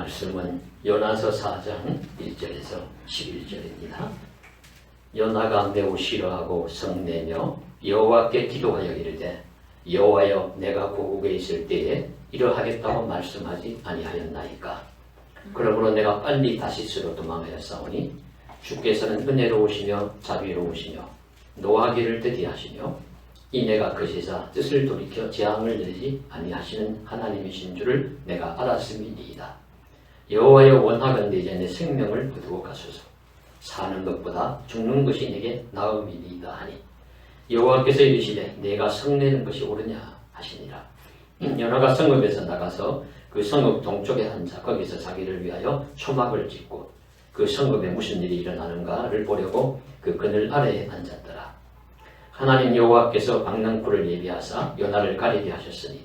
말씀은 요나서 4장 1절에서 11절입니다. 요나가 매우 싫어하고 성내며 여호와께 기도하여 이르되 여호와여 내가 고국에 있을 때에 이러하겠다고 말씀하지 아니하였나이까. 그러므로 내가 빨리 다시스로 도망하였사오니 주께서는 은혜로우시며 자비로우시며 노하기를 드디하시며 이 내가 그시사 뜻을 돌이켜 재앙을 내리지 아니하시는 하나님이신 줄을 내가 알았음이니이다. 여호와여 원하건대 이제 내 생명을 거두어 가소서. 사는 것보다 죽는 것이 내게 나음이니이다 하니 여호와께서 이르시되 내가 성내는 것이 옳으냐 하시니라. 요나가 성읍에서 나가서 그 성읍 동쪽에 앉아 거기서 자기를 위하여 초막을 짓고 그 성읍에 무슨 일이 일어나는가를 보려고 그 그늘 아래에 앉았더라. 하나님 여호와께서 박능쿨을 예비하사 요나를 가리게 하셨으니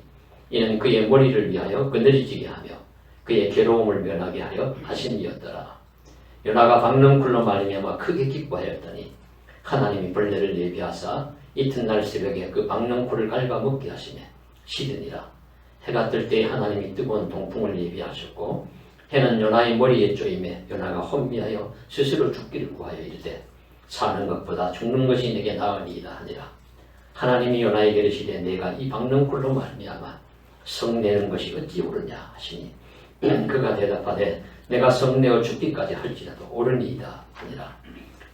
이는 그의 머리를 위하여 그늘이 지게 하며 그의 괴로움을 면하게 하려 하심이었더라. 요나가 박능쿨로 말미암아 크게 기뻐하였더니 하나님이 벌레를 예비하사 이튿날 새벽에 그 박능쿨을 갉아먹게 하시매 시드니라. 해가 뜰 때에 하나님이 뜨거운 동풍을 예비하셨고 해는 요나의 머리에 쪼임에 요나가 혼미하여 스스로 죽기를 구하여 이르되 사는 것보다 죽는 것이 내게 나으니이다 하니라. 하나님이 요나에게 이르시되 내가 이 박능쿨로 말미암아 성내는 것이 어찌 옳으냐 하시니 그가 대답하되 내가 성내어 죽기까지 할지라도 옳으니이다 하니라.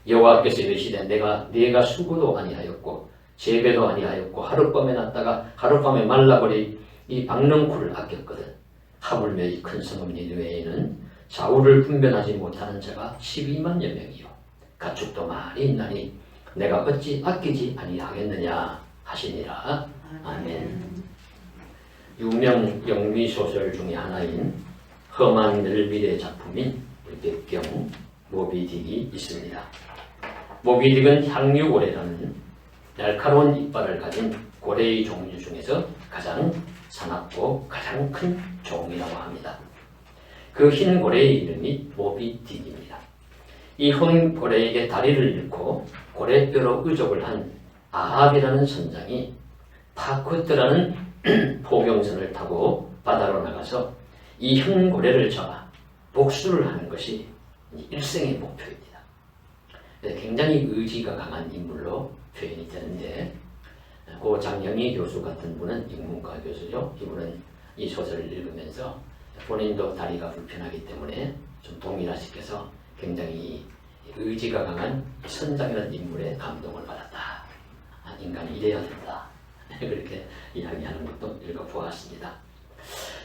여호와께서 이르시되 내가 수고도 아니하였고 재배도 아니하였고 하룻밤에 났다가 하룻밤에 말라버린 이 박능쿨을 아꼈거든. 하물며 이 큰 성읍 니느웨에는 좌우를 분별하지 못하는 자가 12만여 명이요 가축도 많이 있나니 내가 어찌 아끼지 아니하겠느냐 하시니라. 아멘. 유명 영미소설 중에 하나인 험한 멜빌의 작품인 백경 모비딕이 있습니다. 모비딕은 향유고래라는 날카로운 이빨을 가진 고래의 종류 중에서 가장 사납고 가장 큰 종이라고 합니다. 그 흰 고래의 이름이 모비딕입니다. 이 흰 고래에게 다리를 잃고 고래뼈로 의족을 한 아합이라는 선장이 파쿠트라는 포경선을 타고 바다로 나가서 이 흰 고래를 잡아 복수를 하는 것이 일생의 목표입니다. 굉장히 의지가 강한 인물로 표현이 되는데 고 장영희 교수 같은 분은 인문과 교수죠. 이분은 이 소설을 읽으면서 본인도 다리가 불편하기 때문에 좀 동일화시켜서 굉장히 의지가 강한 선장이라는 인물에 감동을 받았다. 인간이 이래야 된다. 그렇게 이야기하는 것도 읽어보았습니다.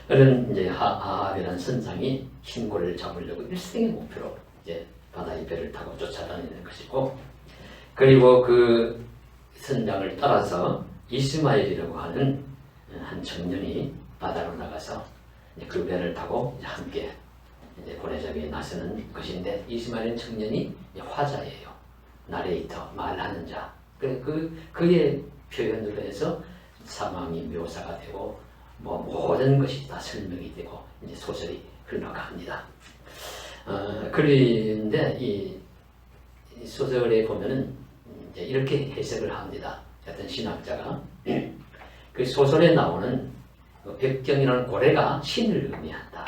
그런 이제 아합이라는 선장이 흰고래를 잡으려고 일생의 목표로 이제 바다의 배를 타고 쫓아다니는 것이고, 그리고 그 선장을 따라서 이스마엘이라고 하는 한 청년이 바다로 나가서 그 배를 타고 함께 고래잡이에 나서는 것인데, 이스마엘 청년이 화자예요. 나레이터, 말하는 자. 그의 표현으로 해서 상황이 묘사가 되고 모든 것이 다 설명이 되고 이제 소설이 흘러갑니다. 그런데 이 소설에 보면은 이제 이렇게 해석을 합니다. 어떤 신학자가 그 소설에 나오는 백경이라는 고래가 신을 의미한다.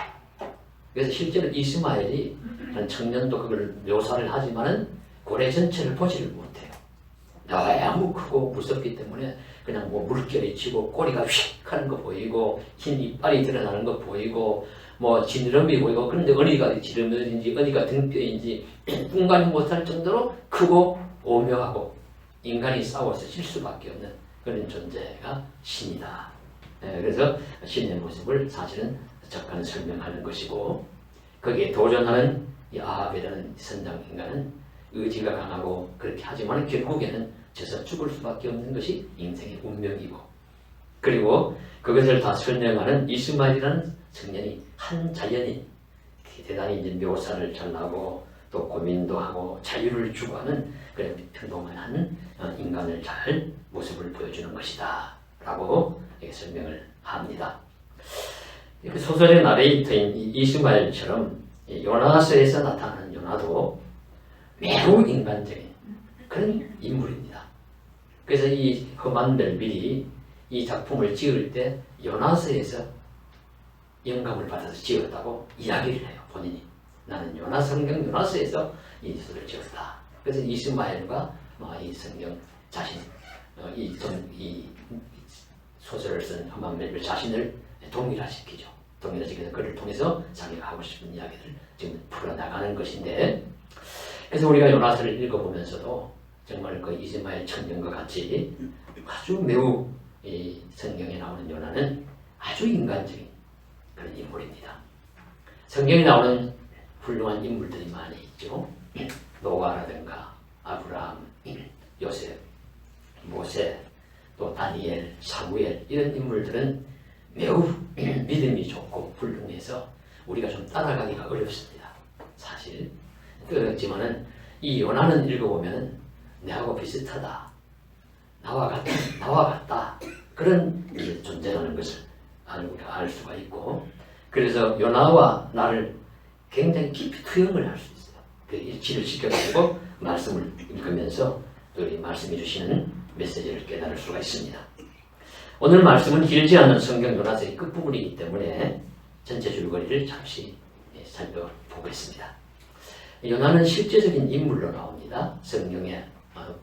그래서 실제로 이스마엘이 한 청년도 그걸 묘사를 하지만은 고래 전체를 보지를 못해요. 너무 크고 무섭기 때문에 그냥 뭐 물결이 치고 꼬리가 휙 하는 거 보이고 흰 이빨이 드러나는 거 보이고 뭐 지느러미 보이고, 그런데 어디가 지느러미인지 어디가 등뼈인지 분간이 못할 정도로 크고 오묘하고 인간이 싸워서 질 수밖에 없는 그런 존재가 신이다. 그래서 신의 모습을 사실은 적한 설명하는 것이고, 거기에 도전하는 이 아합이라는 선장 인간은 의지가 강하고 그렇게 하지만 결국에는 져서 죽을 수밖에 없는 것이 인생의 운명이고, 그리고 그것을 다 설명하는 이스마엘이라는 청년이 한 자연인, 대단히 이제 묘사를 잘하고 또 고민도 하고 자유를 추구하는 그런 평범한 인간을 잘 모습을 보여주는 것이다 라고 설명을 합니다. 그 소설의 나레이터인 이스마엘처럼 요나서에서 나타나는 요나도 매우 인간적인 그런 인물입니다. 그래서 이 험한 멜빌이 이 작품을 지을 때 요나서에서 영감을 받아서 지었다고 이야기를 해요. 본인이. 나는 요나 성경 요나서에서 이 소설을 지었다. 그래서 이스마엘과 이 성경 자신, 이 소설을 쓴 하만멜 자신을 동일화시키죠. 동일화시켜서 그를 통해서 자기가 하고 싶은 이야기를 지금 풀어나가는 것인데, 그래서 우리가 요나서를 읽어보면서도 정말 그 이스마엘 청년과 같이 아주 매우 이 성경에 나오는 요나는 아주 인간적인 그런 인물입니다. 성경에 나오는 훌륭한 인물들이 많이 있죠. 노아라든가 아브라함, 요셉, 모세, 또 다니엘, 사무엘, 이런 인물들은 매우 믿음이 좋고 훌륭해서 우리가 좀 따라가기가 어렵습니다. 사실 그렇지만은 이 요나는 읽어보면 내하고 비슷하다, 나와 같다 그런 존재라는 것을 알 수가 있고, 그래서 요나와 나를 굉장히 깊이 투영을 할 수 있어요. 그 일치를 시켜가지고 말씀을 읽으면서 또 이 말씀해 주시는 메시지를 깨달을 수가 있습니다. 오늘 말씀은 길지 않은 성경 요나서의 끝부분이기 때문에 전체 줄거리를 잠시 살펴보겠습니다. 요나는 실제적인 인물로 나옵니다. 성경에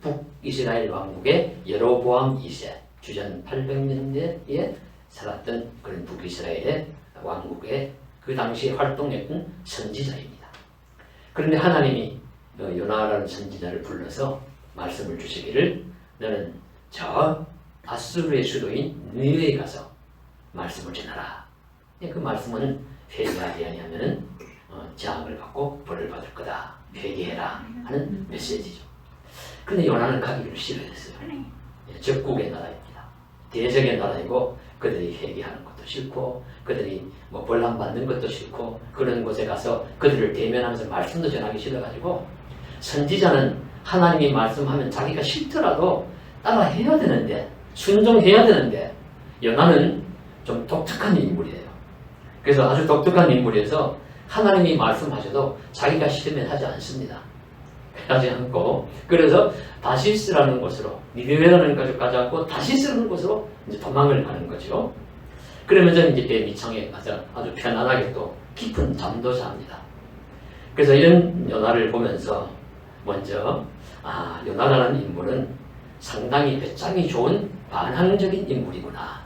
북이스라엘 왕국의 여로보암 2세, 주전 800년대에 살았던 그런 북이스라엘의 왕국의 그 당시에 활동했던 선지자입니다. 그런데 하나님이 요나라는 선지자를 불러서 말씀을 주시기를 너는 저 아수르의 수도인 니느웨에 가서 말씀을 전하라. 그 말씀은 회개하지 아니하면 재앙을 받고 벌을 받을 거다. 회개해라 하는 메시지죠. 그런데 요나는 가기를 싫어했어요. 적국의 나라입니다. 대적의 나라이고 그들이 회개하는 것도 싫고 그들이 벌람 받는 것도 싫고 그런 곳에 가서 그들을 대면하면서 말씀도 전하기 싫어가지고, 선지자는 하나님이 말씀하면 자기가 싫더라도 따라해야 되는데, 순종해야 되는데, 요나는 좀 독특한 인물이에요. 그래서 아주 독특한 인물이어서 하나님이 말씀하셔도 자기가 싫으면 하지 않습니다. 하지 않고, 그래서 다시스라는 곳으로, 니느웨라는 곳을 가지 않고 다시스라는 곳으로 이제 도망을 가는 거죠. 그러면서 이제 배 밑창에 가서 아주 편안하게 또 깊은 잠도 잡니다. 그래서 이런 요나를 보면서 먼저 요나라는 인물은 상당히 배짱이 좋은 반항적인 인물이구나.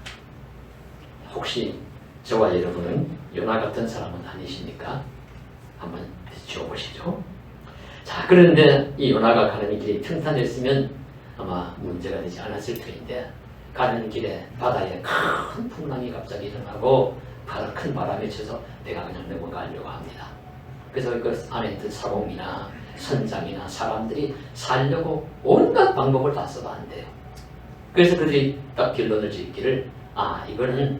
혹시 저와 여러분은 요나 같은 사람은 아니십니까? 한번 지어보시죠. 자, 그런데 이 요나가 가는 길이 평탄했으면 아마 문제가 되지 않았을 터인데, 가는 길에 바다에 큰 풍랑이 갑자기 일어나고 큰 바람이 쳐서 배가 그냥 넘어가려고 합니다. 그래서 그 안에 있던 사공이나 선장이나 사람들이 살려고 온갖 방법을 다 써도 안 돼요. 그래서 그들이 딱 결론을 짓기를 이거는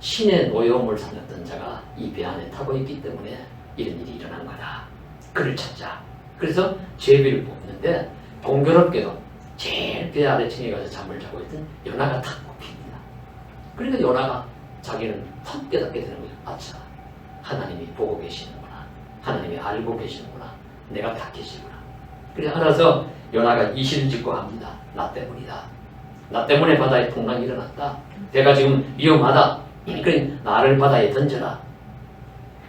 신의 노여움을 삼았던 자가 이 배 안에 타고 있기 때문에 이런 일이 일어난 거다. 그를 찾자. 그래서 제비를 뽑는데 공교롭게도 제일 배 아래층에 가서 잠을 자고 있던 요나가 탁 뽑힙니다. 그러니까 요나가 자기는 탁 깨닫게 되는 거예요. 아차, 하나님이 보고 계시는구나. 하나님이 알고 계시는구나. 내가 다 계시구나. 그래 알아서 요나가 이실을 짓고 합니다. 나 때문이다. 나 때문에 바다에 풍랑이 일어났다. 배가 지금 위험하다. 그러니 나를 바다에 던져라.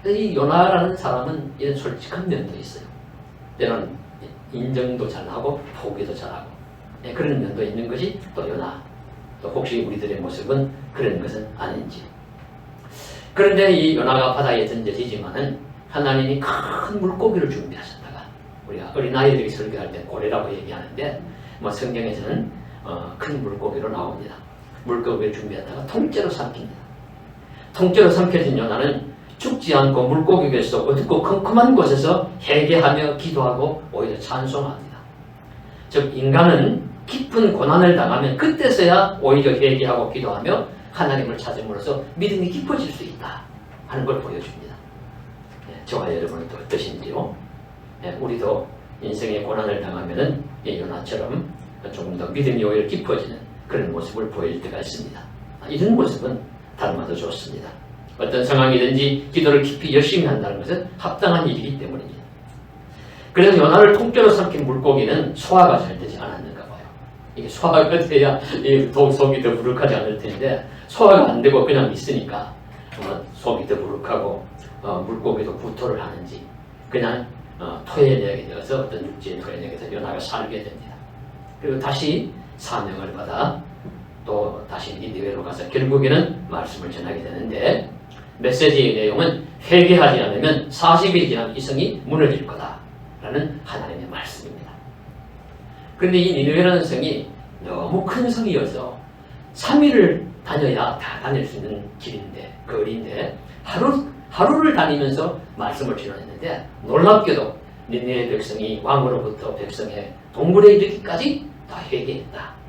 이 요나라는 사람은 이런 솔직한 면도 있어요. 때로는 인정도 잘하고 포기도 잘하고 그런 면도 있는 것이 또 요나. 또 혹시 우리들의 모습은 그런 것은 아닌지. 그런데 이 요나가 바다에 던져지지만은 하나님이 큰 물고기를 준비하셨다가, 우리가 어린아이들이 설교할 때 고래라고 얘기하는데 성경에서는 큰 물고기로 나옵니다. 물고기를 준비했다가 통째로 삼킵니다. 통째로 삼켜진 요나는 죽지 않고 물고기에서 어둡고 컴컴한 곳에서 회개하며 기도하고 오히려 찬송합니다. 즉 인간은 깊은 고난을 당하면 그때서야 오히려 회개하고 기도하며 하나님을 찾음으로써 믿음이 깊어질 수 있다 하는 걸 보여줍니다. 저와 여러분은 또 어떠신지요? 우리도 인생의 고난을 당하면은 요나처럼 조금 더 믿음이 오히려 깊어지는 그런 모습을 보일 때가 있습니다. 이런 모습은 닮아도 좋습니다. 어떤 상황이든지 기도를 깊이 열심히 한다는 것은 합당한 일이기 때문입니다. 그래서 요나를 통째로 삼킨 물고기는 소화가 잘 되지 않았는가 봐요. 이게 소화가 돼야 속이 더 부룩하지 않을 텐데 소화가 안 되고 그냥 있으니까 속이 더부룩하고 물고기도 구토를 하는지 그냥 토해내게 되어서 어떤 육지에 토해내게 돼서 요나가 살게 됩니다. 그리고 다시 사명을 받아 또 다시 니느웨로 가서 결국에는 말씀을 전하게 되는데 메시지의 내용은 회개하지 않으면 40일 지나면 이 성이 무너질 거다라는 하나님의 말씀입니다. 그런데 이 니느웨라는 성이 너무 큰 성이어서 3일을 다녀야 다 다닐 수 있는 길인데 거리인데 하루를 다니면서 말씀을 전했는데 놀랍게도 니느웨 백성이 왕으로부터 백성의 동굴에 이르기까지 다 회개했다.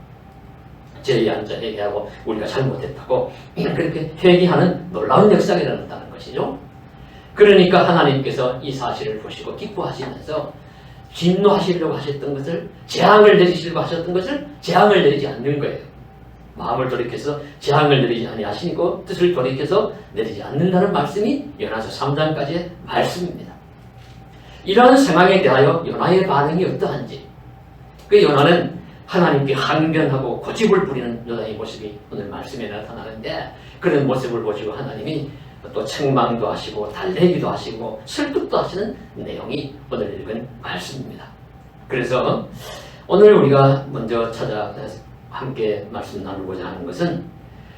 죄에 앉아 회개하고 우리가 잘못했다고 그렇게 회개하는 놀라운 역사가 일어났다는 것이죠. 그러니까 하나님께서 이 사실을 보시고 기뻐하시면서 진노하시려고 하셨던 것을 재앙을 내리시려고 하셨던 것을 재앙을 내리지 않는 거예요. 마음을 돌이켜서 재앙을 내리지 아니하시고 뜻을 돌이켜서 내리지 않는다는 말씀이 요나서 3장까지의 말씀입니다. 이러한 상황에 대하여 요나의 반응이 어떠한지 그 요나는 하나님께 항변하고 고집을 부리는 요나의 모습이 오늘 말씀에 나타나는데 그런 모습을 보시고 하나님이 또 책망도 하시고 달래기도 하시고 설득도 하시는 내용이 오늘 읽은 말씀입니다. 그래서 오늘 우리가 먼저 함께 말씀 나누고자 하는 것은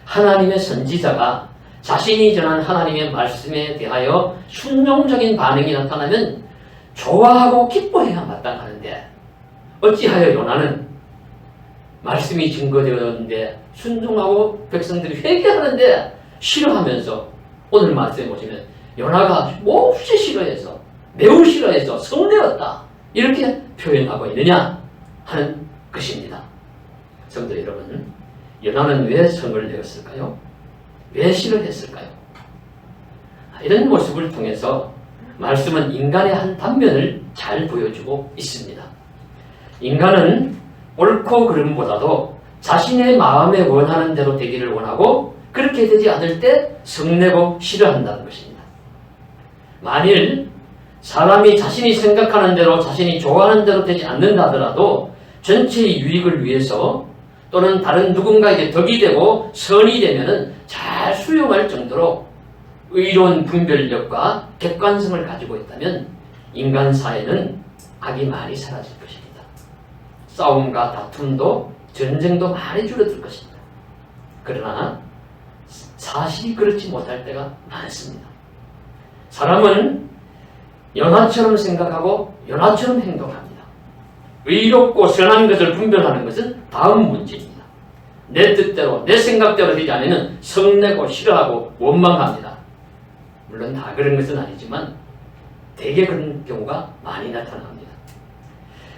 하나님의 선지자가 자신이 전한 하나님의 말씀에 대하여 순종적인 반응이 나타나면 좋아하고 기뻐해야 마땅하는데 어찌하여 요나는 말씀이 증거되었는데 순종하고 백성들이 회개하는데 싫어하면서 오늘 말씀에 보시면 요나가 몹시 싫어해서 매우 싫어해서 성내었다 이렇게 표현하고 있느냐 하는 것입니다. 성도 여러분, 요나는 왜 성을 내었을까요? 왜 싫어했을까요? 이런 모습을 통해서 말씀은 인간의 한 단면을 잘 보여주고 있습니다. 인간은 옳고 그름보다도 자신의 마음에 원하는 대로 되기를 원하고 그렇게 되지 않을 때 성내고 싫어한다는 것입니다. 만일 사람이 자신이 생각하는 대로 자신이 좋아하는 대로 되지 않는다 하더라도 전체의 유익을 위해서 또는 다른 누군가에게 덕이 되고 선이 되면 잘 수용할 정도로 의로운 분별력과 객관성을 가지고 있다면 인간 사회는 악이 많이 사라질 것입니다. 싸움과 다툼도 전쟁도 많이 줄어들 것입니다. 그러나 사실이 그렇지 못할 때가 많습니다. 사람은 연하처럼 생각하고 연하처럼 행동합니다. 의롭고 선한 것을 분별하는 것은 다음 문제입니다. 내 뜻대로 내 생각대로 되지 않으면 성내고 싫어하고 원망합니다. 물론 다 그런 것은 아니지만 대개 그런 경우가 많이 나타납니다.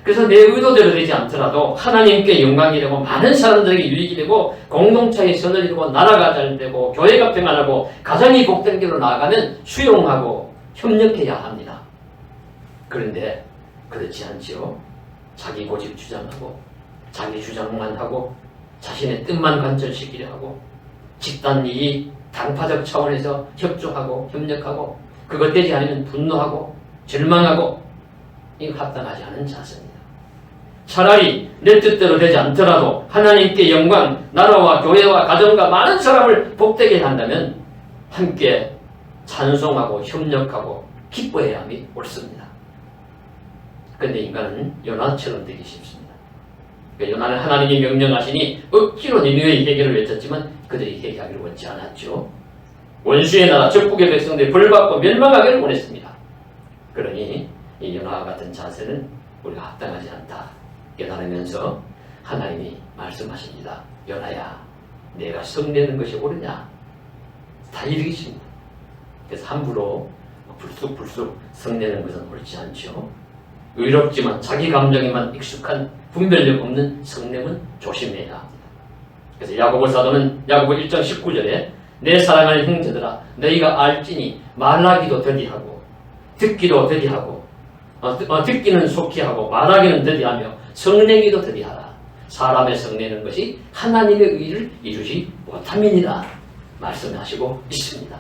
그래서 내 의도대로 되지 않더라도 하나님께 영광이 되고 많은 사람들에게 유익이 되고 공동체의 선을 이루고 나라가 잘 되고 교회가 평안하고 가정이 복된 길로 나아가면 수용하고 협력해야 합니다. 그런데 그렇지 않지요. 자기 고집 주장하고 자기 주장만 하고 자신의 뜻만 관철시키려 하고 집단 이익, 당파적 차원에서 협조하고 협력하고 그것 되지 않으면 분노하고 절망하고 이거 합당하지 않은 자세입니다. 차라리 내 뜻대로 되지 않더라도 하나님께 영광, 나라와 교회와 가정과 많은 사람을 복되게 한다면 함께 찬송하고 협력하고 기뻐해야 함이 옳습니다. 그런데 인간은 요나처럼 되기 쉽습니다. 그러니까 요나는 하나님이 명령하시니 억지로 니느웨의 회개를 외쳤지만 그들이 회개하기를 원치 않았죠. 원수의 나라 적국의 백성들이 벌받고 멸망하기를 원했습니다. 그러니 이 요나와 같은 자세는 우리가 합당하지 않다 깨달으면서 하나님이 말씀하십니다. 요나야, 내가 성내는 것이 옳으냐? 다 이르기십니다. 그래서 함부로 불쑥불쑥 성내는 것은 옳지 않죠. 의롭지만 자기 감정에만 익숙한 분별력 없는 성냄은 조심해야 합니다. 그래서 야고보 사도는 야고보 1장 19절에 내 사랑하는 형제들아 너희가 알지니 말하기도 더디하고 듣기도 더디하고 듣기는 속히 하고 말하기는 더디하며 성내기도 더디하라. 사람의 성내는 것이 하나님의 의를 이루지 못함이니라 말씀하시고 있습니다.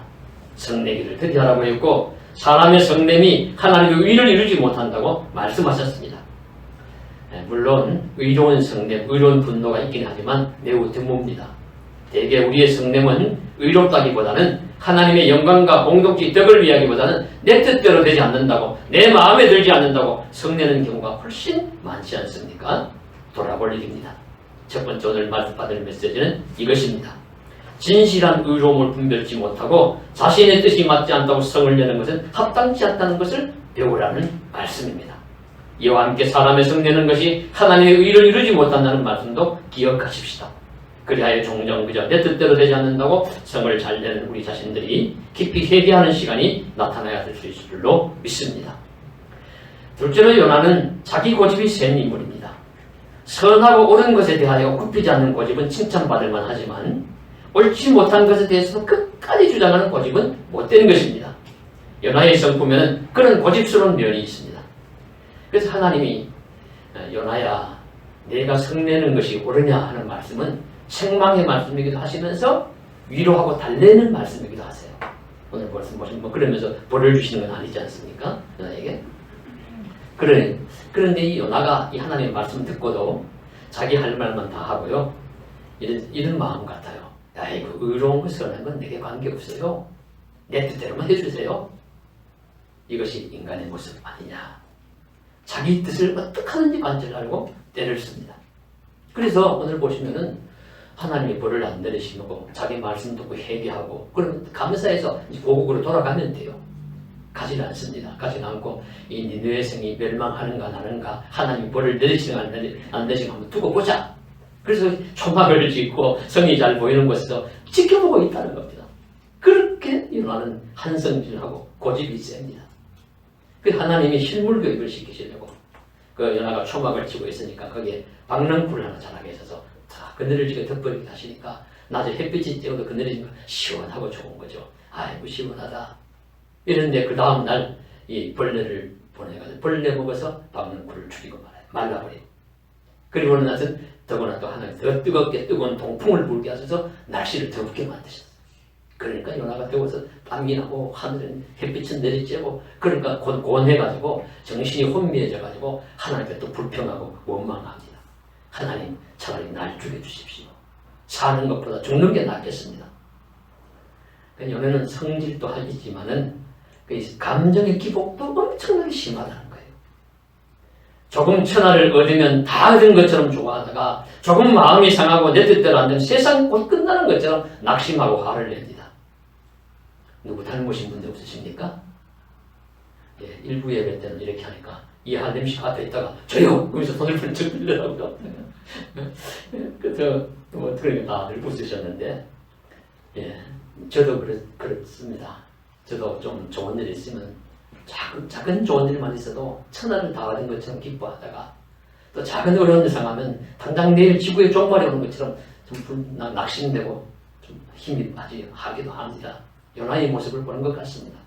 성내기를 더디하라고 했고 사람의 성냄이 하나님의 의를 이루지 못한다고 말씀하셨습니다. 물론 의로운 성냄, 의로운 분노가 있긴 하지만 매우 드뭅니다. 대개 우리의 성냄은 의롭다기보다는 하나님의 영광과 공동체 덕을 위하기보다는 내 뜻대로 되지 않는다고, 내 마음에 들지 않는다고 성내는 경우가 훨씬 많지 않습니까? 돌아볼 일입니다. 첫 번째 오늘 받을 메시지는 이것입니다. 진실한 의로움을 분별치 못하고 자신의 뜻이 맞지 않다고 성을 내는 것은 합당치 않다는 것을 배우라는 말씀입니다. 이와 함께 사람의 성내는 것이 하나님의 의를 이루지 못한다는 말씀도 기억하십시다. 그리하여 종종 그저 내 뜻대로 되지 않는다고 성을 잘 내는 우리 자신들이 깊이 회개하는 시간이 나타나야 될 수 있을 줄로 믿습니다. 둘째로 요나는 자기 고집이 센 인물입니다. 선하고 옳은 것에 대하여 굽히지 않는 고집은 칭찬받을 만하지만 옳지 못한 것에 대해서 끝까지 주장하는 고집은 못되는 것입니다. 요나의 성품에는 그런 고집스러운 면이 있습니다. 그래서 하나님이 요나야 내가 성내는 것이 옳으냐 하는 말씀은 책망의 말씀이기도 하시면서 위로하고 달래는 말씀이기도 하세요. 오늘 말씀 보시면 뭐 그러면서 벌을 주시는 건 아니지 않습니까? 요나에게. 그런데 이 요나가 이 하나님의 말씀 듣고도 자기 할 말만 다 하고요. 이런 마음 같아요. 아이고 의로운 것을 하는 건 내게 관계없어요. 내 뜻대로만 해주세요. 이것이 인간의 모습 아니냐. 자기 뜻을 어떻게 하는지 만질 알고 때를 씁니다. 그래서 오늘 보시면은 하나님이 벌을 안 내리시고 자기 말씀 듣고 회개하고 그러면 감사해서 고국으로 돌아가면 돼요. 가지는 않습니다. 가지는 않고 이 니느웨 성이 멸망하는가 나는가 하나님이 벌을 내리시는가 안 내리시는가 한번 두고 보자. 그래서 초막을 짓고 성이 잘 보이는 곳에서 지켜보고 있다는 겁니다. 그렇게 요나는 한성질하고 고집이 셉니다. 그 하나님이 실물교육을 시키시려고 그 요나가 초막을 치고 있으니까 거기에 박넝쿨을 하나 자라게 있어서 다 그늘을 지고 덮어리게 하시니까 낮에 햇빛이 쬐어도 그늘이 지고 시원하고 좋은 거죠. 아이고 시원하다. 이런데 그 다음날 이 벌레를 보내가지고 벌레 먹어서 박넝쿨을 죽이고 말라버려. 그리고 어느 날은 더구나 또 하나님 더 뜨겁게 뜨거운 동풍을 불게 하셔서 날씨를 덥게 만드셨어요. 그러니까 요나가 더워서 땀이 나고 하늘은 햇빛은 내리쬐고 그러니까 곤해가지고 정신이 혼미해져가지고 하나님께 또 불평하고 원망합니다. 하나님 차라리 날 죽여주십시오. 사는 것보다 죽는 게 낫겠습니다. 요나는 성질도 하지만은 감정의 기복도 엄청나게 심하다는 거예요. 조금 천하를 얻으면 다 얻은 것처럼 좋아하다가 조금 마음이 상하고 내 뜻대로 안 되면 세상 곧 끝나는 것처럼 낙심하고 화를 냅니다. 누구 닮으신 분들 없으십니까? 예, 일부 예배 때는 이렇게 하니까 이 한림씨 앞에 있다가 저요! 거기서 손을 번쩍 들려다고요. 그래서 뭐 그러니까 다들 웃으셨는데 예, 저도 그렇습니다. 저도 좀 좋은 일이 있으면 작은 좋은 일만 있어도 천하를 다 얻은 것처럼 기뻐하다가 또 작은 어려운 일 상하면 당장 내일 지구에 종말이 오는 것처럼 좀 낙심되고 좀 힘이 하기도 합니다. 요나의 모습을 보는 것 같습니다.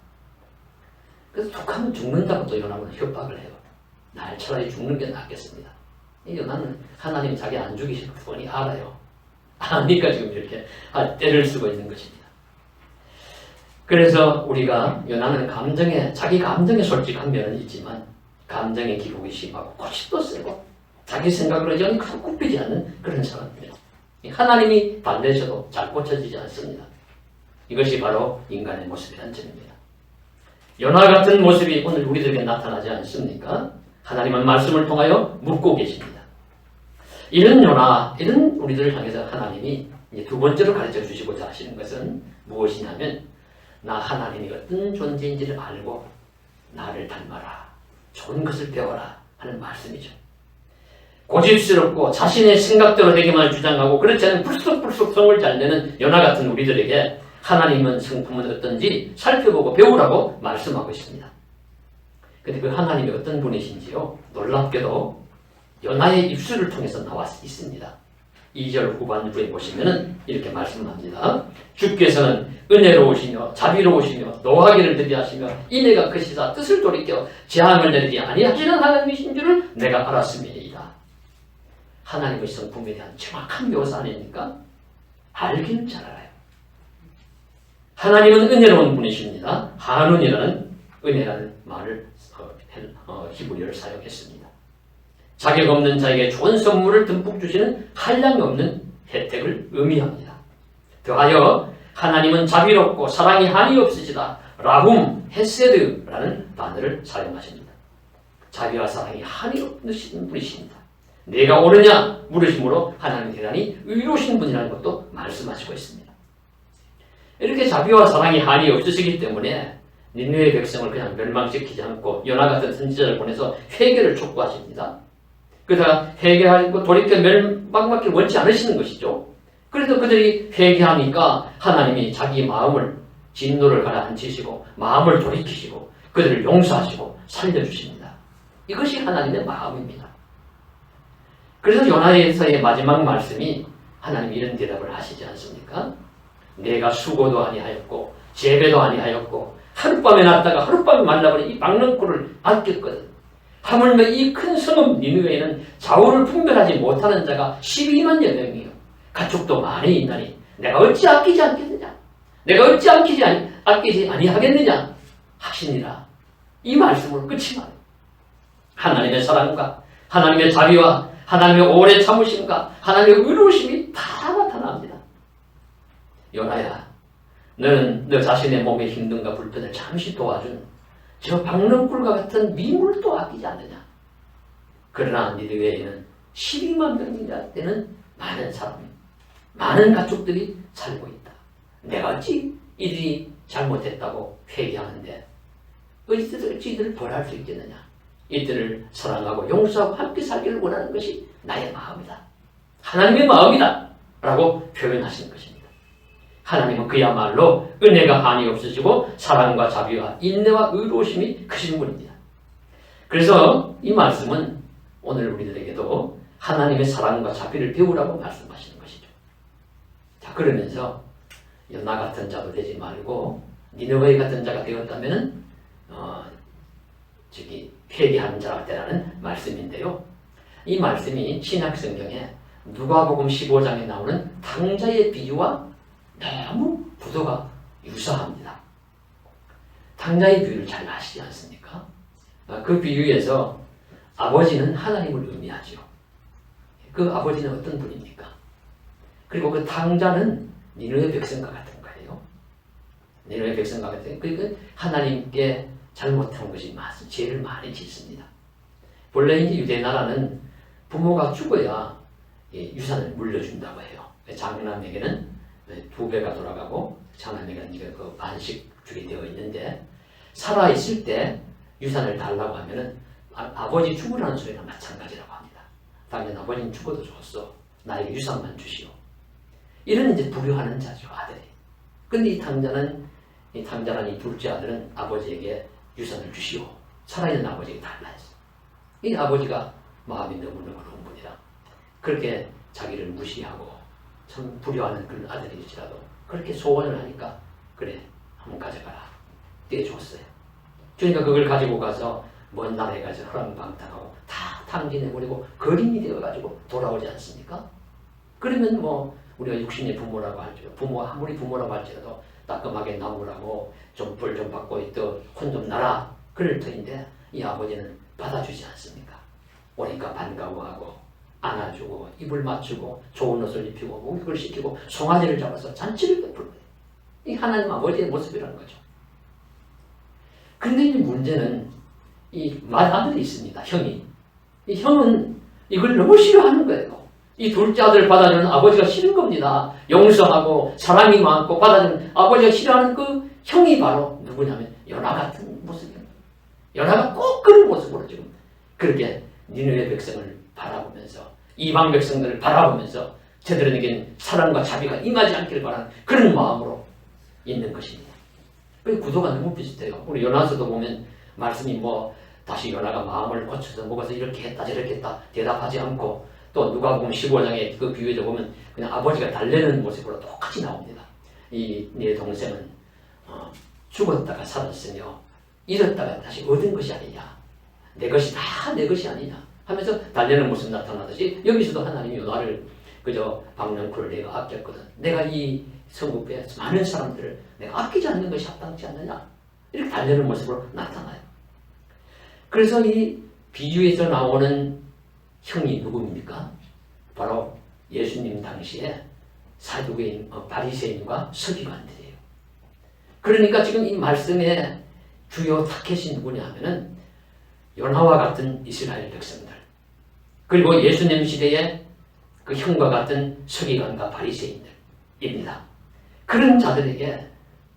그래서 툭하면 죽는다고 또 요나는 협박을 해요. 날 차라리 죽는 게 낫겠습니다. 이 요나는 하나님이 자기 안 죽이실 뻔히 알아요. 아니까 지금 이렇게 때를 쓰고 있는 것입니다. 그래서 우리가 요나는 자기 감정에 솔직한 면은 있지만 감정의 기복이 심하고 고집도 세고 자기 생각으로 여전히 굽히지 않는 그런 사람입니다. 하나님이 달래셔도 잘 고쳐지지 않습니다. 이것이 바로 인간의 모습이라는 점입니다. 요나 같은 모습이 오늘 우리들에게 나타나지 않습니까? 하나님은 말씀을 통하여 묻고 계십니다. 이런 요나, 이런 우리들을 향해서 하나님이 두 번째로 가르쳐 주시고자 하시는 것은 무엇이냐면 나 하나님이 어떤 존재인지를 알고 나를 닮아라. 좋은 것을 배워라 하는 말씀이죠. 고집스럽고 자신의 생각대로 되기만 주장하고 그렇지 않은 불쑥불쑥 성을 잘 내는 요나 같은 우리들에게 하나님은 성품은 어떤지 살펴보고 배우라고 말씀하고 있습니다. 그런데 그 하나님이 어떤 분이신지요? 놀랍게도 요나의 입술을 통해서 나와 있습니다. 2절 후반부에 보시면 이렇게 말씀합니다. 주께서는 은혜로우시며 자비로우시며 노하기를 더디하시며 인애가 크시사 뜻을 돌이켜 재앙을 내리지 아니하시는 하나님이신 줄을 내가 알았음이니이다. 하나님의 성품에 대한 정확한 묘사 아닙니까? 알기는 잘 알아요. 하나님은 은혜로운 분이십니다. 한운이라는 은혜라는 말을 히브리어를 사용했습니다. 자격 없는 자에게 좋은 선물을 듬뿍 주시는 한량이 없는 혜택을 의미합니다. 더하여 하나님은 자비롭고 사랑이 한이 없으시다. 라훔 헤세드라는 단어를 사용하십니다. 자비와 사랑이 한이 없으신 분이십니다. 내가 옳으냐 물으심으로 하나님 대단히 의로우신 분이라는 것도 말씀하시고 있습니다. 이렇게 자비와 사랑이 한이 없으시기 때문에 니느웨 백성을 그냥 멸망시키지 않고 요나 같은 선지자를 보내서 회개를 촉구하십니다. 그러다가 회개하고 돌이켜 멸망받기를 원치 않으시는 것이죠. 그래도 그들이 회개하니까 하나님이 자기 마음을 진노를 가라앉히시고 마음을 돌이키시고 그들을 용서하시고 살려주십니다. 이것이 하나님의 마음입니다. 그래서 요나에서의 마지막 말씀이 하나님이 이런 대답을 하시지 않습니까? 내가 수고도 아니하였고 재배도 아니하였고 하룻밤에 났다가 하룻밤에 말라버린 이 박능쿨을 아꼈거든. 하물며 이 큰 성읍 니느웨에는 좌우를 분별하지 못하는 자가 12만여 명이요 가축도 많이 있나니 내가 어찌 아끼지 않겠느냐? 내가 어찌 아끼지 아니하겠느냐? 하시니라. 이 말씀으로 끝이 나요. 하나님의 사랑과 하나님의 자비와 하나님의 오래 참으심과 하나님의 의로우심이 다 나타납니다. 요나야, 너는 너 자신의 몸의 힘듦과 불편을 잠시 도와준 저 박능쿨과 같은 미물도 아끼지 않느냐? 그러나 니느웨에는 12만 명이나 되는 많은 사람이, 많은 가축들이 살고 있다. 내가 어찌 이들이 잘못했다고 회개하는데 어찌 이들을 벌할 수 있겠느냐? 이들을 사랑하고 용서하고 함께 살기를 원하는 것이 나의 마음이다. 하나님의 마음이다. 라고 표현하시는 것입니다. 하나님은 그야말로 은혜가 한이 없으시고 사랑과 자비와 인내와 의로우심이 크신 분입니다. 그래서 이 말씀은 오늘 우리들에게도 하나님의 사랑과 자비를 배우라고 말씀하시는 것이죠. 자, 그러면서 요나 같은 자도 되지 말고 니느웨 같은 자가 되었다면 회개하는 자가 되라는 말씀인데요. 이 말씀이 신약성경에 누가복음 15장에 나오는 탕자의 비유와 너무 구도가 유사합니다. 탕자의 비유를 잘 아시지 않습니까? 그 비유에서 아버지는 하나님을 의미하죠. 그 아버지는 어떤 분입니까? 그리고 그 탕자는 니느웨 백성과 같은 거예요. 니느웨 백성과 같은, 그러니까 하나님께 잘못한 것이 죄를 많이 짓습니다. 본래 이제 유대 나라는 부모가 죽어야 유산을 물려준다고 해요. 장남에게는 2배가 돌아가고 장남에게는 이제 그 반씩 되어 있는데 살아있을 때 유산을 달라고 하면은 아버지 죽으라는 소리랑 마찬가지라고 합니다. 당연 아버지는 죽어도 좋았어. 나에게 유산만 주시오. 이런 이제 불효하는 자죠, 아들이. 근데 이 탕자는 이 둘째 아들은 아버지에게 유산을 주시오. 살아있는 아버지에게 달라 했어. 이 아버지가 마음이 너무너무 좋은 분이라 그렇게 자기를 무시하고 참 불효하는 그런 아들일지라도 그렇게 소원을 하니까 그래 한번 가져가라 떼줬어요. 그러니까 그걸 가지고 가서 먼 나라에 가서 허랑방탕하고 다 탕진해버리고 거린이 되어가지고 돌아오지 않습니까? 그러면 뭐 우리가 육신의 부모라고 할지라도 아무리 부모라고 할지라도 따끔하게 나오라고 좀 벌 좀 받고 있더 혼 좀 나라 그럴 터인데 이 아버지는 받아주지 않습니까? 오니까 반가워하고 안아주고 입을 맞추고 좋은 옷을 입히고 목욕을 시키고 송아지를 잡아서 잔치를 베풀고 이 하나님 아버지의 모습이라는 거죠. 근데 이 문제는 이 맏아들이 있습니다. 형이. 이 형은 이걸 너무 싫어하는 거예요. 이 둘째 아들을 받아주는 아버지가 싫은 겁니다. 용서하고 사랑이 많고 받아주는 아버지가 싫어하는 그 형이 바로 누구냐면 요나 같은 모습입니다. 요나가 꼭 그런 모습으로 지금 그렇게 니느웨 백성을 바라보면서 이방 백성들을 바라보면서 저들에겐 사랑과 자비가 임하지 않기를 바라는 그런 마음으로 있는 것입니다. 그 구도가 너무 비슷해요. 우리 요나서도 보면 말씀이 뭐 다시 요나가 마음을 고쳐서 먹어서 이렇게 했다 저렇게 했다 대답하지 않고 또 누가복음 15장에 그 비유에도 보면 그냥 아버지가 달래는 모습으로 똑같이 나옵니다. 이 네 동생은 죽었다가 살았으며 잃었다가 다시 얻은 것이 아니냐. 내 것이 다 내 것이 아니냐 하면서 달래는 모습 나타나듯이 여기서도 하나님이 요나를 그저 박능쿨을 내가 아꼈거든. 내가 이 성읍에 많은 사람들을 내가 아끼지 않는 것이 합당치 않느냐. 이렇게 달래는 모습으로 나타나요. 그래서 이 비유에서 나오는 형이 누구입니까? 바로 예수님 당시에 사두개인, 바리새인과 서기관들이에요. 그러니까 지금 이 말씀의 주요 타겟이 누구냐 하면은 요나와 같은 이스라엘 백성들, 그리고 예수님 시대의 그 형과 같은 서기관과 바리새인들입니다. 그런 자들에게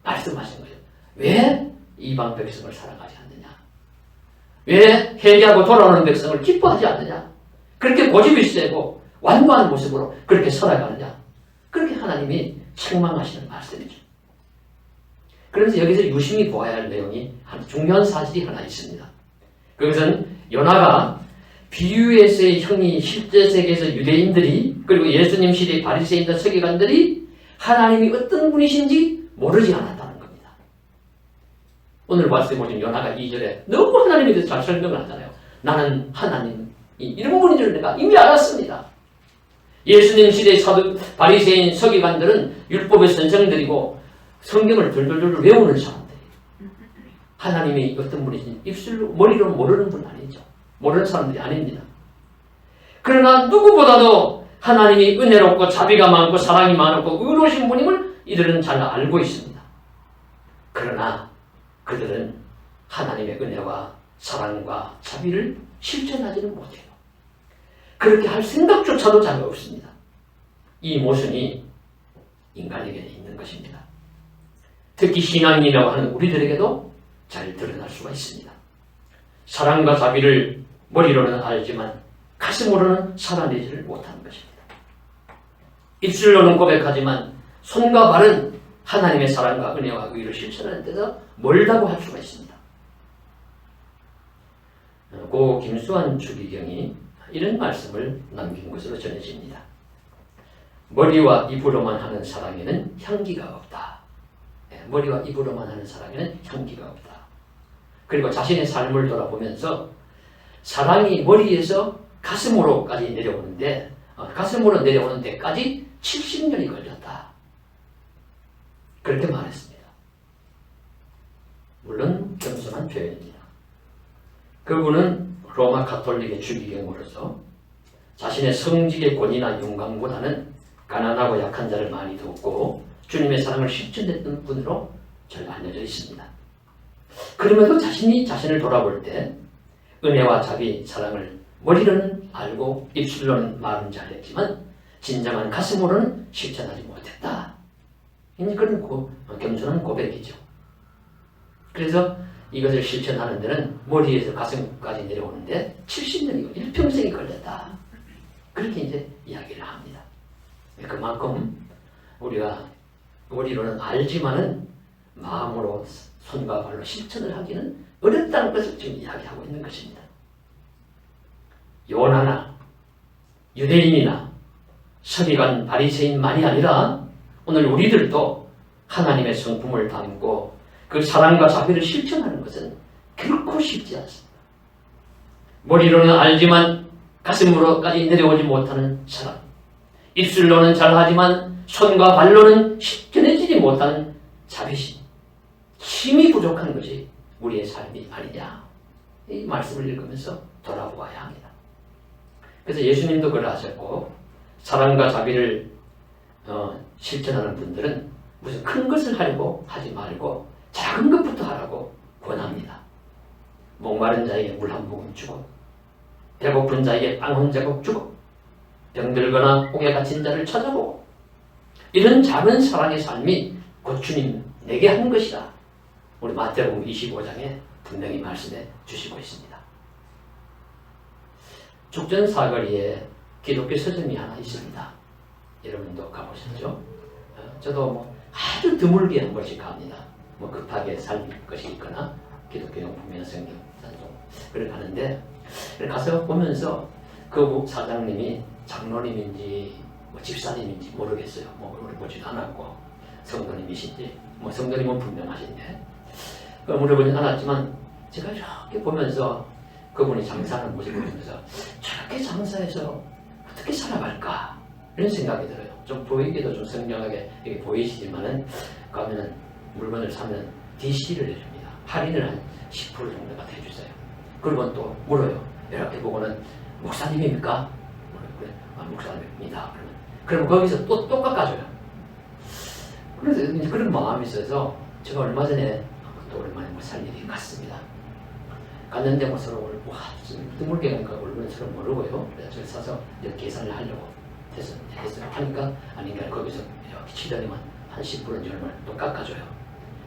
말씀하신 거예요. 왜 이방 백성을 사랑하지 않느냐? 왜 회개하고 돌아오는 백성을 기뻐하지 않느냐? 그렇게 고집이 세고 완고한 모습으로 그렇게 살아가느냐? 그렇게 하나님이 책망하시는 말씀이죠. 그래서 여기서 유심히 보아야 할 내용이 한 중요한 사실이 하나 있습니다. 그것은 요나가 비유에서의 형이 실제 세계에서 유대인들이 그리고 예수님 시대의 바리새인과 서기관들이 하나님이 어떤 분이신지 모르지 않았다는 겁니다. 오늘 말씀에 보시면 요나가 2절에 너무 하나님에 대해서 잘 설명을 하잖아요. 나는 하나님이 이런 분인 줄 내가 이미 알았습니다. 예수님 시대의 사도 바리새인 서기관들은 율법의 선생들이고 성경을 돌돌돌 외우는 사람들이에요. 하나님이 어떤 분이신지 입술로 머리로 모르는 분 아니죠. 모르는 사람들이 아닙니다. 그러나 누구보다도 하나님이 은혜롭고 자비가 많고 사랑이 많고 의로우신 분임을 이들은 잘 알고 있습니다. 그러나 그들은 하나님의 은혜와 사랑과 자비를 실천하지는 못해요. 그렇게 할 생각조차도 잘 없습니다. 이 모순이 인간에게 있는 것입니다. 특히 신앙인이라고 하는 우리들에게도 잘 드러날 수가 있습니다. 사랑과 자비를 머리로는 알지만 가슴으로는 살아내지를 못하는 것입니다. 입술로는 고백하지만 손과 발은 하나님의 사랑과 은혜와 의를 실천하는 데서 멀다고 할 수가 있습니다. 고 김수환 주기경이 이런 말씀을 남긴 것으로 전해집니다. 머리와 입으로만 하는 사랑에는 향기가 없다. 머리와 입으로만 하는 사랑에는 향기가 없다. 그리고 자신의 삶을 돌아보면서 사랑이 머리에서 가슴으로까지 내려오는데 가슴으로 내려오는 데까지 70년이 걸렸다. 그렇게 말했습니다. 물론 겸손한 표현입니다. 그분은 로마 가톨릭의 주기경으로서 자신의 성직의 권위나 영광보다는 가난하고 약한 자를 많이 돕고 주님의 사랑을 실천했던 분으로 잘 알려져 있습니다. 그러면서 자신이 자신을 돌아볼 때 은혜와 자비, 사랑을 머리로는 알고 입술로는 말은 잘했지만 진정한 가슴으로는 실천하지 못했다. 그런 겸손한 고백이죠. 그래서 이것을 실천하는 데는 머리에서 가슴까지 내려오는데 70년이고 일평생이 걸렸다. 그렇게 이제 이야기를 합니다. 그만큼 우리가 머리로는 알지만은 마음으로 손과 발로 실천을 하기는 어렵다는 것을 지금 이야기하고 있는 것입니다. 요나나 유대인이나 서기관 바리새인만이 아니라 오늘 우리들도 하나님의 성품을 담고 그 사랑과 자비를 실천하는 것은 결코 쉽지 않습니다. 머리로는 알지만 가슴으로까지 내려오지 못하는 사람, 입술로는 잘하지만 손과 발로는 실천해지지 못하는 자비심, 힘이 부족한 것이 우리의 삶이 아니냐. 이 말씀을 읽으면서 돌아보아야 합니다. 그래서 예수님도 그러하셨고 사랑과 자비를 실천하는 분들은 무슨 큰 것을 하려고 하지 말고 작은 것부터 하라고 권합니다. 목마른 자에게 물 한 모금 주고 배고픈 자에게 빵 한 조각 주고 병들거나 옥에 갇힌 자를 찾아보고 이런 작은 사랑의 삶이 곧 주님 내게 한 것이다. 우리 마태복음 25장에 분명히 말씀해 주시고 있습니다. 죽전 사거리에 기독교 서점이 하나 있습니다. 여러분도 가보셨죠? 저도 아주 드물게 한 번씩 갑니다. 급하게 살 것이 있거나 기독교 용품이나 성경 단종 그래 가는데 가서 보면서 그 사장님이 장로님인지 집사님인지 모르겠어요. 물어보지도 않았고 성도님이신지 성도님은 분명하신데 물어보진 않았지만 제가 이렇게 보면서 그분이 장사하는 모습을 보면서 저렇게 장사해서 어떻게 살아갈까 이런 생각이 들어요. 좀 보이기도 좀 선명하게 이렇게 보이시지만은 가면은 물건을 사면 DC를 해줍니다. 할인을 한 10% 정도가 해주세요. 그리고 또 물어요. 이렇게 보고는 목사님입니까? 그래, 목사님입니다. 그러면 그럼 거기서 또 깎아줘요. 그래서 이제 그런 마음이 있어서 제가 얼마 전에 또 오랜만에 살 일이 갔습니다. 갔는데 뭐 서로 와 드물게 가니까 얼굴은 서로 모르고요. 그래서 저를 사서 이제 계산을 하려고 했어요. 하니까 아닌가 거기서 이렇게 치더니만 한 10%인지 얼마를 또 깎아줘요.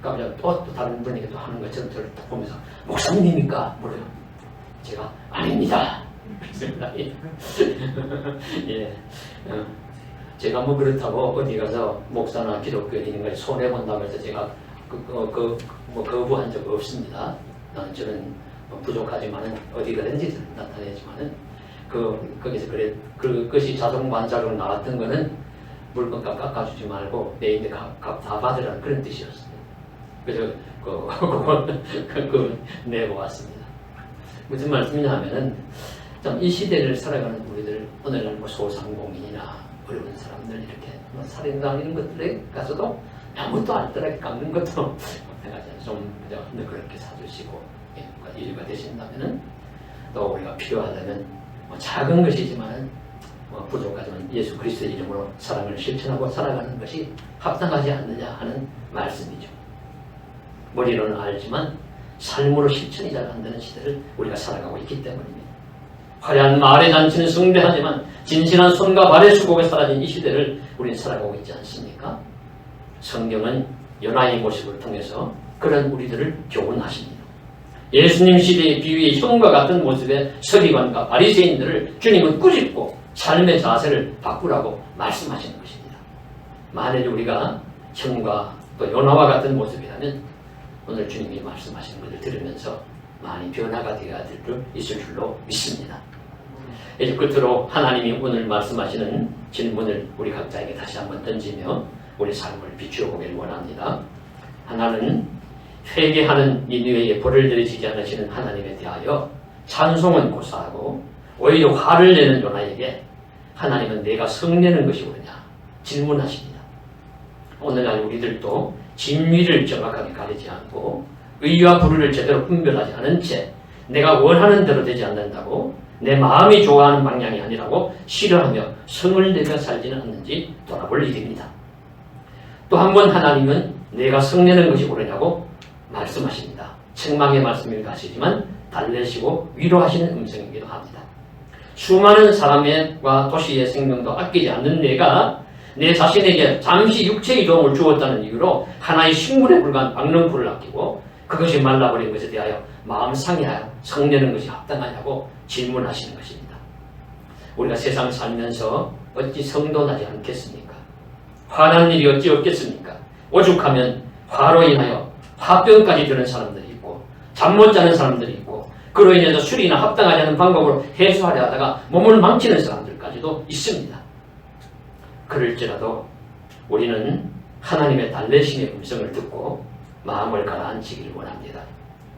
그러니까 또 다른 분에게 또 하는 것처럼 저를 딱 보면서 목사님입니까? 물어요. 제가 아닙니다. 예. 제가 뭐 그렇다고 어디 가서 목사나 기독교인인 걸 손해 본다고 해서 제가 거부한 적 없습니다. 저는 부족하지만은 어디가든지 나타내지만은 거기서 그래 그것이 자동 반작으로 나왔던 거는 물건값 깎아주지 말고 내인데 값 다 받으라는 그런 뜻이었습니다. 그래서 그 내고 왔습니다. 무슨 말씀이냐 하면은 참 이 시대를 살아가는 우리들 오늘날 뭐 소상공인이나 어려운 사람들 이렇게 뭐 살인당 이런 것들에 가서도 아무것도 알뜰하게 깎는 것도 마찬가지야. 좀 그렇게 사주시고 이유가 되신다면은 또 우리가 필요하다면 뭐 작은 것이지만은 뭐 부족하지만 예수 그리스도의 이름으로 사랑을 실천하고 살아가는 것이 합당하지 않느냐 하는 말씀이죠. 머리로는 알지만 삶으로 실천이 잘 안 되는 시대를 우리가 살아가고 있기 때문입니다. 화려한 말의 잔치는 숭배하지만 진실한 손과 발의 수고가 사라진 이 시대를 우리는 살아가고 있지 않습니까? 성경은 연하의 모습을 통해서 그런 우리들을 교훈하십니다. 예수님 시대의 비유의 형과 같은 모습의 서기관과 바리새인들을 주님은 꾸짖고 삶의 자세를 바꾸라고 말씀하시는 것입니다. 만일 우리가 형과 또 연하와 같은 모습이라면 오늘 주님이 말씀하시는 것을 들으면서 많이 변화가 되어야 있을 줄로 믿습니다. 이제 끝으로 하나님이 오늘 말씀하시는 질문을 우리 각자에게 다시 한번 던지며 우리 삶을 비추어 보기를 원합니다. 하나는 회개하는 니느웨에 벌을 내리시지 않으시는 하나님에 대하여 찬송은 고사하고 오히려 화를 내는 요나에게 하나님은 내가 성내는 것이 옳으냐 질문하십니다. 오늘날 우리들도 진위를 정확하게 가리지 않고 의와 불의를 제대로 분별하지 않은 채 내가 원하는 대로 되지 않는다고 내 마음이 좋아하는 방향이 아니라고 싫어하며 성을 내며 살지는 않는지 돌아볼 일입니다. 또 한 번 하나님은 내가 성내는 것이 옳으냐고 말씀하십니다. 책망의 말씀이기도 하시지만 달래시고 위로하시는 음성이기도 합니다. 수많은 사람과 도시의 생명도 아끼지 않는 내가 내 자신에게 잠시 육체의 도움을 주었다는 이유로 하나의 식물에 불과한 박능풀을 아끼고 그것이 말라버린 것에 대하여 마음 상해하여 성내는 것이 합당하냐고 질문하시는 것입니다. 우리가 세상 살면서 어찌 성도 나지 않겠습니까? 화난 일이 어찌 없겠습니까? 오죽하면 화로 인하여 화병까지 드는 사람들이 있고 잠 못 자는 사람들이 있고 그로 인해서 술이나 합당하지 않은 방법으로 해소하려 하다가 몸을 망치는 사람들까지도 있습니다. 그럴지라도 우리는 하나님의 달래심의 음성을 듣고 마음을 가라앉히기를 원합니다.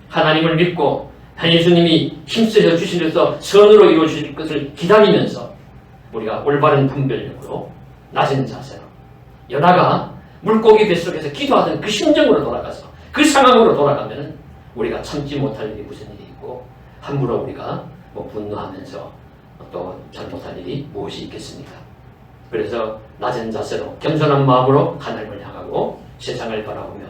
하나님을 믿고 예수님이 힘쓰셔 주시면서 선으로 이루어질 것을 기다리면서 우리가 올바른 분별력으로 낮은 자세로 연하가 물고기 뱃속에서 기도하던 그 심정으로 돌아가서 그 상황으로 돌아가면 우리가 참지 못할 일이 무슨 일이 있고 함부로 우리가 분노하면서 또 잘못할 일이 무엇이 있겠습니까? 그래서 낮은 자세로 겸손한 마음으로 하나님을 향하고 세상을 바라보며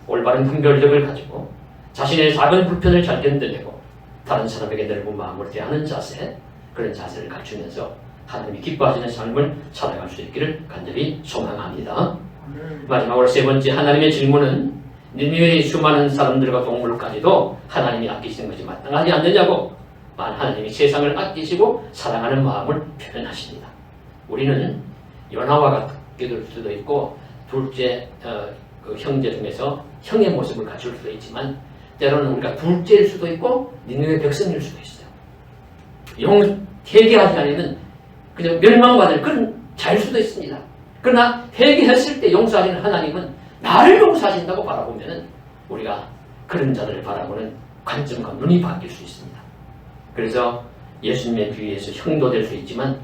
올바른 분별력을 가지고 자신의 작은 불편을 잘 견뎌내고 다른 사람에게 넓은 마음으로 대하는 자세, 그런 자세를 갖추면서 하나님이 기뻐하시는 삶을 살아갈 수 있기를 간절히 소망합니다. 마지막으로 세 번째 하나님의 질문은 니느웨의 수많은 사람들과 동물까지도 하나님이 아끼시는 것이 마땅하지 않느냐고 하나님이 세상을 아끼시고 사랑하는 마음을 표현하십니다. 우리는 연하와 같게 될 수도 있고 둘째 그 형제 중에서 형의 모습을 갖출 수도 있지만 때로는 우리가 둘째일 수도 있고 니느웨 백성일 수도 있어요. 회개하지 않으면 그냥 멸망받을 그런 자일 수도 있습니다. 그러나 회개했을 때 용서하시는 하나님은 나를 용서하신다고 바라보면 우리가 그런 자들을 바라보는 관점과 눈이 바뀔 수 있습니다. 그래서 예수님의 비유에서 형도 될 수 있지만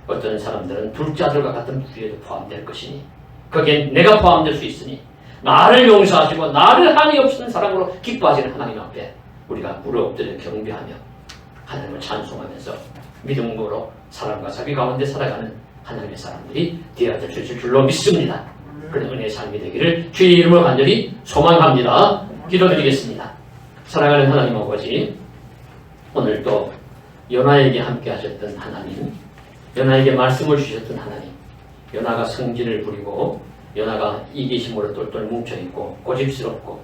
어떤 사람들은 둘째 아들과 같은 부류에도 포함될 것이니 거기에 내가 포함될 수 있으니 나를 용서하시고 나를 한이 없는 사랑으로 기뻐하시는 하나님 앞에 우리가 무릎 엎드려 경배하며 하나님을 찬송하면서 믿음으로 사람과 자기 가운데 살아가는 하나님의 사람들이 되어져 주실 줄로 믿습니다. 그런 은혜의 삶이 되기를 주의 이름으로 간절히 소망합니다. 기도드리겠습니다. 사랑하는 하나님 아버지, 오늘 또 요나에게 함께 하셨던 하나님, 요나에게 말씀을 주셨던 하나님, 요나가 성질을 부리고 요나가 이기심으로 똘똘 뭉쳐있고 고집스럽고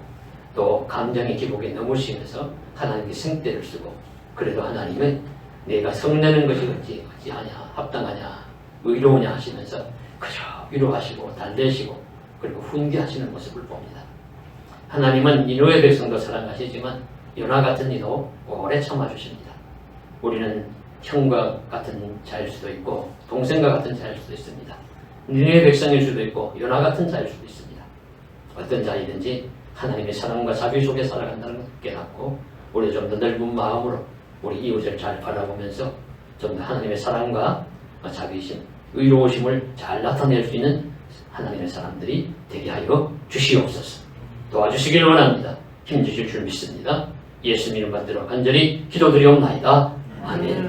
또 감정의 기복이 너무 심해서 하나님께 생떼를 쓰고, 그래도 하나님은 내가 성내는 것이 어찌하냐, 합당하냐, 의로우냐 하시면서 그저 위로하시고 달래시고 그리고 훈계하시는 모습을 봅니다. 하나님은 니느웨 백성도 사랑하시지만 요나 같은 이도 오래 참아주십니다. 우리는 형과 같은 자일 수도 있고 동생과 같은 자일 수도 있습니다. 니느웨 백성일 수도 있고 요나 같은 자일 수도 있습니다. 어떤 자이든지 하나님의 사랑과 자비 속에 살아간다는 것을 깨닫고 우리 좀 더 넓은 마음으로 우리 이웃을 잘 바라보면서 좀 더 하나님의 사랑과 자비심, 의로우심을 잘 나타낼 수 있는 하나님의 사람들이 되게 하여 주시옵소서. 도와주시길 원합니다. 힘주실 줄 믿습니다. 예수 이름 받들어 간절히 기도드리옵나이다. 아멘.